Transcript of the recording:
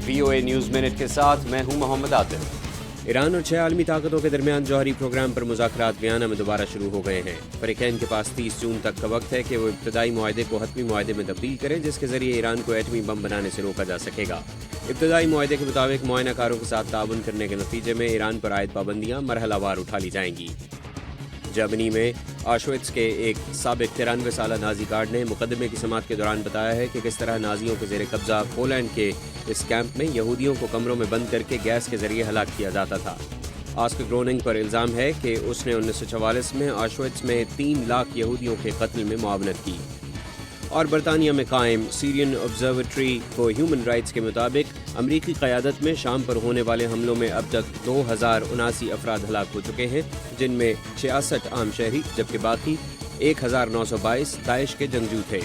VOA news minute کے ساتھ میں ہوں محمد عاطف۔ ایران اور 6 عالمی طاقتوں کے درمیان جوہری پروگرام پر مذاکرات ویانا میں دوبارہ شروع ہو گئے ہیں۔ فریقین کے پاس 30 جون تک کا وقت ہے کہ وہ ابتدائی معاہدے کو حتمی معاہدے میں تبدیل کریں، جس کے ذریعے ایران کو ایٹمی بم بنانے سے روکا جا سکے گا۔ ابتدائی معاہدے کے مطابق معائنہ کاروں کے ساتھ تعاون کرنے کے نتیجے میں ایران پر عائد پابندیاں مرحلہ وار اٹھا لی جائیں گی۔ جرمنی میں آشوئٹس کے ایک سابق 93 سالہ نازی گارڈ نے مقدمے کی سماعت کے دوران بتایا ہے کہ کس طرح نازیوں کے زیر قبضہ پولینڈ کے اس کیمپ میں یہودیوں کو کمروں میں بند کر کے گیس کے ذریعے ہلاک کیا جاتا تھا۔ آسکر گروننگ پر الزام ہے کہ اس نے 1944 میں آشوئٹس میں 3 لاکھ یہودیوں کے قتل میں معاونت کی۔ اور برطانیہ میں قائم سیرین آبزرویٹری فار ہیومن رائٹس کے مطابق امریکی قیادت میں شام پر ہونے والے حملوں میں اب تک 2079 افراد ہلاک ہو چکے ہیں، جن میں 66 عام شہری جبکہ باقی 1922 داعش کے جنگجو تھے۔